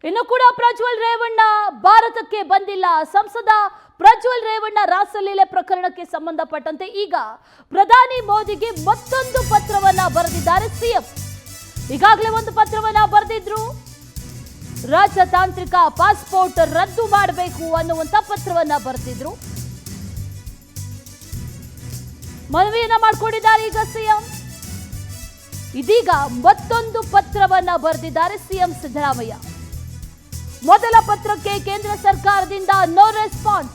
ಇನ್ನು ಕೂಡ ಪ್ರಜ್ವಲ್ ರೇವಣ್ಣ ಭಾರತಕ್ಕೆ ಬಂದಿಲ್ಲ. ಸಂಸದ ಪ್ರಜ್ವಲ್ ರೇವಣ್ಣ ರಾಸಲೀಲೆ ಪ್ರಕರಣಕ್ಕೆ ಸಂಬಂಧಪಟ್ಟಂತೆ ಈಗ ಪ್ರಧಾನಿ ಮೋದಿಗೆ ಮತ್ತೊಂದು ಪತ್ರವನ್ನ ಬರೆದಿದ್ದಾರೆ ಸಿಎಂ. ಈಗಾಗಲೇ ಒಂದು ಪತ್ರವನ್ನ ಬರೆದಿದ್ರು. ರಾಜತಾಂತ್ರಿಕ ಪಾಸ್ಪೋರ್ಟ್ ರದ್ದು ಮಾಡಬೇಕು ಅನ್ನುವಂತ ಪತ್ರವನ್ನ ಬರೆದಿದ್ರು. ಮನವಿಯನ್ನ ಮಾಡಿಕೊಂಡಿದ್ದಾರೆ ಈಗ ಸಿಎಂ. ಇದೀಗ ಮತ್ತೊಂದು ಪತ್ರವನ್ನ ಬರೆದಿದ್ದಾರೆ ಸಿಎಂ ಸಿದ್ದರಾಮಯ್ಯ. ಮೊದಲ ಪತ್ರಕ್ಕೆ ಕೇಂದ್ರ ಸರ್ಕಾರದಿಂದ ನೋ ರೆಸ್ಪಾನ್ಸ್.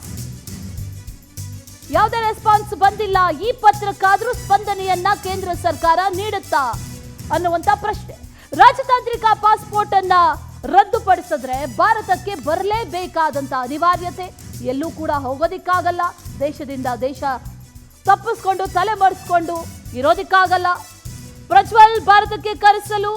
ಯಾವುದೇ ರೆಸ್ಪಾನ್ಸ್ ಬಂದಿಲ್ಲ. ಈ ಪತ್ರಕ್ಕಾದ್ರೂ ಸ್ಪಂದನೆಯನ್ನ ಕೇಂದ್ರ ಸರ್ಕಾರ ನೀಡುತ್ತಾ ಅನ್ನುವಂತ ಪ್ರಶ್ನೆ. ರಾಜತಾಂತ್ರಿಕ ಪಾಸ್ಪೋರ್ಟ್ ಅನ್ನ ರದ್ದುಪಡಿಸಿದ್ರೆ ಭಾರತಕ್ಕೆ ಬರಲೇಬೇಕಾದಂತ ಅನಿವಾರ್ಯತೆ. ಎಲ್ಲೂ ಕೂಡ ಹೋಗೋದಿಕ್ಕಾಗಲ್ಲ. ದೇಶದಿಂದ ದೇಶ ತಪ್ಪಿಸ್ಕೊಂಡು ತಲೆ ಮರೆಸ್ಕೊಂಡು ಇರೋದಿಕ್ಕಾಗಲ್ಲ. ಪ್ರಜ್ವಲ್ ಭಾರತಕ್ಕೆ ಕರೆಸಲು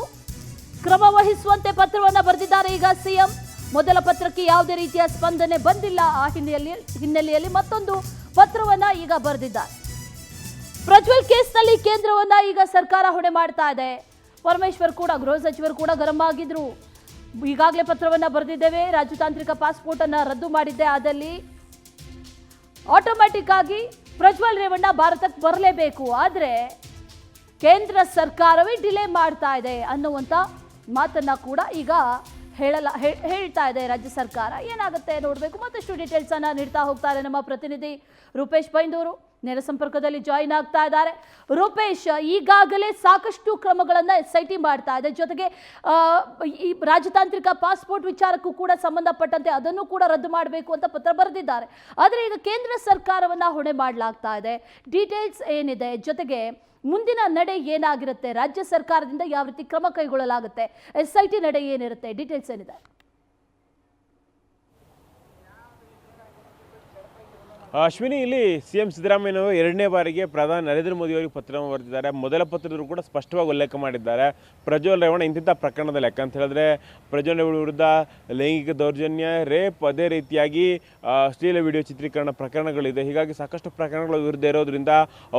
ಕ್ರಮ ವಹಿಸುವಂತೆ ಪತ್ರವನ್ನ ಬರೆದಿದ್ದಾರೆ ಈಗ ಸಿಎಂ. ಮೊದಲ ಪತ್ರಕ್ಕೆ ಯಾವುದೇ ರೀತಿಯ ಸ್ಪಂದನೆ ಬಂದಿಲ್ಲ. ಆ ಹಿನ್ನೆಲೆಯಲ್ಲಿ ಮತ್ತೊಂದು ಪತ್ರವನ್ನ ಈಗ ಬರೆದಿದ್ದಾರೆ. ಪ್ರಜ್ವಲ್ ಕೇಸ್ನಲ್ಲಿ ಕೇಂದ್ರವನ್ನ ಈಗ ಸರ್ಕಾರ ಹೊಣೆ ಮಾಡ್ತಾ ಇದೆ. ಪರಮೇಶ್ವರ್ ಕೂಡ, ಗೃಹ ಸಚಿವರು ಕೂಡ ಗರಂ ಆಗಿದ್ರು. ಈಗಾಗಲೇ ಪತ್ರವನ್ನ ಬರೆದಿದ್ದೇವೆ, ರಾಜತಾಂತ್ರಿಕ ಪಾಸ್ಪೋರ್ಟ್ ಅನ್ನ ರದ್ದು ಮಾಡಿದ್ದೆ, ಆದಲ್ಲಿ ಆಟೋಮ್ಯಾಟಿಕ್ ಆಗಿ ಪ್ರಜ್ವಲ್ ರೇವಣ್ಣ ಭಾರತಕ್ಕೆ ಬರಲೇಬೇಕು. ಆದ್ರೆ ಕೇಂದ್ರ ಸರ್ಕಾರವೇ ಡಿಲೇ ಮಾಡ್ತಾ ಇದೆ ಅನ್ನುವಂತ ಮಾತನ್ನ ಕೂಡ ಈಗ ಹೇಳ್ತಾ ಇದೆ ರಾಜ್ಯ ಸರ್ಕಾರ. ಏನಾಗುತ್ತೆ ನೋಡಬೇಕು. ಮತ್ತಷ್ಟು ಡೀಟೇಲ್ಸ್ ಅನ್ನ ನೀಡ್ತಾ ಹೋಗ್ತಾರೆ ನಮ್ಮ ಪ್ರತಿನಿಧಿ ರೂಪೇಶ್ ಬೈಂದೂರು. ನೇರ ಸಂಪರ್ಕದಲ್ಲಿ ಜಾಯಿನ್ ಆಗ್ತಾ ಇದ್ದಾರೆ. ರೂಪೇಶ್, ಈಗಾಗಲೇ ಸಾಕಷ್ಟು ಕ್ರಮಗಳನ್ನ SIT ಮಾಡ್ತಾ ಇದೆ. ಜೊತೆಗೆ ಈ ರಾಜತಾಂತ್ರಿಕ ಪಾಸ್ಪೋರ್ಟ್ ವಿಚಾರಕ್ಕೂ ಕೂಡ ಸಂಬಂಧಪಟ್ಟಂತೆ ಅದನ್ನು ಕೂಡ ರದ್ದು ಮಾಡಬೇಕು ಅಂತ ಪತ್ರ ಬರೆದಿದ್ದಾರೆ. ಆದರೆ ಈಗ ಕೇಂದ್ರ ಸರ್ಕಾರವನ್ನ ಹೊಣೆ ಮಾಡಲಾಗ್ತಾ ಇದೆ. ಡೀಟೇಲ್ಸ್ ಏನಿದೆ, ಜೊತೆಗೆ ಮುಂದಿನ ನಡೆ ಏನಾಗಿರುತ್ತೆ, ರಾಜ್ಯ ಸರ್ಕಾರದಿಂದ ಯಾವ ರೀತಿ ಕ್ರಮ ಕೈಗೊಳ್ಳಲಾಗುತ್ತೆ, SIT ನಡೆ ಏನಿರುತ್ತೆ, ಡೀಟೇಲ್ಸ್ ಏನಿದೆ? ಅಶ್ವಿನಿ, ಇಲ್ಲಿ ಸಿಎಂ ಸಿದ್ದರಾಮಯ್ಯನವರು ಎರಡನೇ ಬಾರಿಗೆ ಪ್ರಧಾನಿ ನರೇಂದ್ರ ಮೋದಿ ಅವರಿಗೆ ಪತ್ರವನ್ನು ಬರೆದಿದ್ದಾರೆ. ಮೊದಲ ಪತ್ರದಲ್ಲೂ ಕೂಡ ಸ್ಪಷ್ಟವಾಗಿ ಉಲ್ಲೇಖ ಮಾಡಿದ್ದಾರೆ ಪ್ರಜ್ವಲ್ ರೇವಣ್ಣ ಇಂತಿಂಥ ಪ್ರಕರಣದಲ್ಲಿ. ಯಾಕಂತ ಹೇಳಿದ್ರೆ ಪ್ರಜ್ವಲ್ ರೇವಣ್ಣ ವಿರುದ್ಧ ಲೈಂಗಿಕ ದೌರ್ಜನ್ಯ, ರೇಪ್, ಅದೇ ರೀತಿಯಾಗಿ ಅಶ್ಲೀಲ ವಿಡಿಯೋ ಚಿತ್ರೀಕರಣ ಪ್ರಕರಣಗಳಿದೆ. ಹೀಗಾಗಿ ಸಾಕಷ್ಟು ಪ್ರಕರಣಗಳ ವಿರುದ್ಧ ಇರೋದ್ರಿಂದ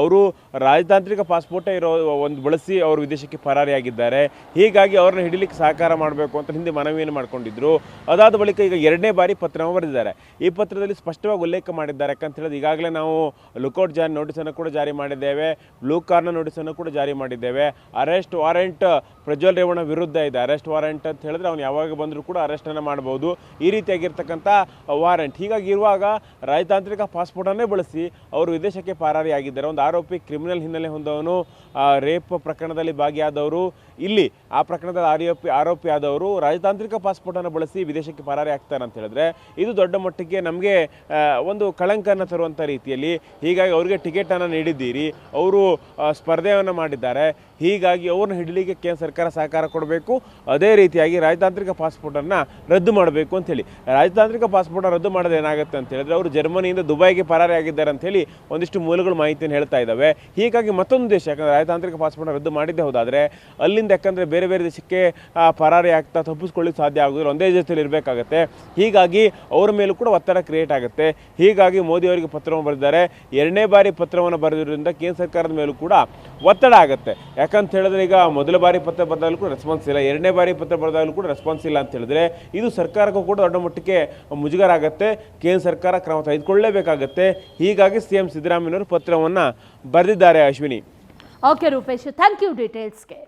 ಅವರು ರಾಜತಾಂತ್ರಿಕ ಪಾಸ್ಪೋರ್ಟೇ ಒಂದು ಬಳಸಿ ಅವರು ವಿದೇಶಕ್ಕೆ ಪರಾರಿಯಾಗಿದ್ದಾರೆ. ಹೀಗಾಗಿ ಅವ್ರನ್ನ ಹಿಡಿಲಿಕ್ಕೆ ಸಹಕಾರ ಮಾಡಬೇಕು ಅಂತ ಹಿಂದೆ ಮನವಿಯನ್ನು ಮಾಡ್ಕೊಂಡಿದ್ರು. ಅದಾದ ಬಳಿಕ ಈಗ ಎರಡನೇ ಬಾರಿ ಪತ್ರವನ್ನು ಬರೆದಿದ್ದಾರೆ. ಈ ಪತ್ರದಲ್ಲಿ ಸ್ಪಷ್ಟವಾಗಿ ಉಲ್ಲೇಖ ಮಾಡಿದ್ದಾರೆ. ಅಂತ ಹೇಳಿದ್ರೆ ಈಗಾಗಲೇ ನಾವು ಲುಕೌಟ್ ನೋಟಿಸನ್ನು ಕೂಡ ಜಾರಿ ಮಾಡಿದ್ದೇವೆ, ಬ್ಲೂ ಕಾರ್ನರ್ ನೋಟಿಸನ್ನು ಕೂಡ ಜಾರಿ ಮಾಡಿದ್ದೇವೆ. ಅರೆಸ್ಟ್ ವಾರೆಂಟ್ ಪ್ರಜ್ವಲ್ ರೇವಣ್ಣ ವಿರುದ್ಧ ಇದೆ. ಅರೆಸ್ಟ್ ವಾರೆಂಟ್ ಅಂತ ಹೇಳಿದ್ರೆ ಅವ್ನು ಯಾವಾಗ ಬಂದರೂ ಕೂಡ ಅರೆಸ್ಟನ್ನು ಮಾಡ್ಬೋದು, ಈ ರೀತಿಯಾಗಿರ್ತಕ್ಕಂಥ ವಾರೆಂಟ್. ಹೀಗಾಗಿ ಇರುವಾಗ ರಾಜತಾಂತ್ರಿಕ ಪಾಸ್ಪೋರ್ಟನ್ನೇ ಬಳಸಿ ಅವರು ವಿದೇಶಕ್ಕೆ ಪರಾರಿಯಾಗಿದ್ದಾರೆ. ಒಂದು ಆರೋಪಿ, ಕ್ರಿಮಿನಲ್ ಹಿನ್ನೆಲೆ ಹೊಂದವನು, ರೇಪ್ ಪ್ರಕರಣದಲ್ಲಿ ಭಾಗಿಯಾದವರು, ಇಲ್ಲಿ ಆ ಪ್ರಕರಣದಲ್ಲಿ ಆರೋಪಿ ಆದವರು ರಾಜತಾಂತ್ರಿಕ ಪಾಸ್ಪೋರ್ಟನ್ನು ಬಳಸಿ ವಿದೇಶಕ್ಕೆ ಪರಾರಿ ಆಗ್ತಾರೆ ಅಂತ ಹೇಳಿದ್ರೆ ಇದು ದೊಡ್ಡ ಮಟ್ಟಿಗೆ ನಮಗೆ ಒಂದು ಕಳಂಕನ ತರುವಂಥ ರೀತಿಯಲ್ಲಿ. ಹೀಗಾಗಿ ಅವರಿಗೆ ಟಿಕೆಟನ್ನು ನೀಡಿದ್ದೀರಿ, ಅವರು ಸ್ಪರ್ಧೆಯನ್ನು ಮಾಡಿದ್ದಾರೆ. ಹೀಗಾಗಿ ಅವ್ರನ್ನ ಹಿಡಿಲಿಕ್ಕೆ ಕೇಂದ್ರ ಸರ್ಕಾರ ಸಹಕಾರ ಕೊಡಬೇಕು. ಅದೇ ರೀತಿಯಾಗಿ ರಾಜತಾಂತ್ರಿಕ ಪಾಸ್ಪೋರ್ಟನ್ನು ರದ್ದು ಮಾಡಬೇಕು ಅಂಥೇಳಿ. ರಾಜತಾಂತ್ರಿಕ ಪಾಸ್ಪೋರ್ಟನ್ನು ರದ್ದು ಮಾಡೋದು ಏನಾಗುತ್ತೆ ಅಂತ ಹೇಳಿದ್ರೆ ಅವರು ಜರ್ಮನಿಯಿಂದ ದುಬೈಗೆ ಪರಾರಿ ಆಗಿದ್ದಾರೆ ಅಂಥೇಳಿ ಒಂದಿಷ್ಟು ಮೂಲಗಳು ಮಾಹಿತಿಯನ್ನು ಹೇಳ್ತಾ ಇದ್ದಾವೆ. ಹೀಗಾಗಿ ಮತ್ತೊಂದು ದೇಶ, ಯಾಕಂದರೆ ರಾಜತಾಂತ್ರಿಕ ಪಾಸ್ಪೋರ್ಟನ್ನು ರದ್ದು ಮಾಡಿದ್ದೇ ಹೋದಾದರೆ ಅಲ್ಲಿಂದ, ಯಾಕಂದರೆ ಬೇರೆ ಬೇರೆ ದೇಶಕ್ಕೆ ಪರಾರಿ ಆಗ್ತಾ ತಪ್ಪಿಸ್ಕೊಳ್ಳಿಕ್ಕೆ ಸಾಧ್ಯ ಆಗೋದಿಲ್ಲ, ಒಂದೇ ದೇಶದಲ್ಲಿ ಇರಬೇಕಾಗತ್ತೆ. ಹೀಗಾಗಿ ಅವರ ಮೇಲೂ ಕೂಡ ಒತ್ತಡ ಕ್ರಿಯೇಟ್ ಆಗುತ್ತೆ. ಹೀಗಾಗಿ ಮೋದಿ ಅವರಿಗೆ ಪತ್ರವನ್ನು ಬರೆದಿದ್ದಾರೆ. ಎರಡನೇ ಬಾರಿ ಪತ್ರವನ್ನು ಬರೆದಿರೋದ್ರಿಂದ ಕೇಂದ್ರ ಸರ್ಕಾರದ ಮೇಲೂ ಕೂಡ ಒತ್ತಡ ಆಗುತ್ತೆ. ಯಾಕಂತ ಹೇಳಿದ್ರೆ ಈಗ ಮೊದಲ ಬಾರಿ ಪತ್ರ ಬರೆದಾಗಲೂ ಕೂಡ ರೆಸ್ಪಾನ್ಸ್ ಇಲ್ಲ, ಎರಡನೇ ಬಾರಿ ಪತ್ರ ಬರೆದಾಗಲೂ ಕೂಡ ರೆಸ್ಪಾನ್ಸ್ ಇಲ್ಲ ಅಂತ ಹೇಳಿದ್ರೆ ಇದು ಸರ್ಕಾರಕ್ಕೂ ಕೂಡ ದೊಡ್ಡ ಮಟ್ಟಿಗೆ ಮುಜುಗರ ಆಗುತ್ತೆ. ಕೇಂದ್ರ ಸರ್ಕಾರ ಕ್ರಮ ತೆಗೆದುಕೊಳ್ಳಲೇಬೇಕಾಗತ್ತೆ. ಹೀಗಾಗಿ ಸಿಎಂ ಸಿದ್ದರಾಮಯ್ಯನವರು ಪತ್ರವನ್ನು ಬರೆದಿದ್ದಾರೆ. Ashwini. Okay Rupesh, thank you ಡೀಟೇಲ್ಸ್ಗೆ.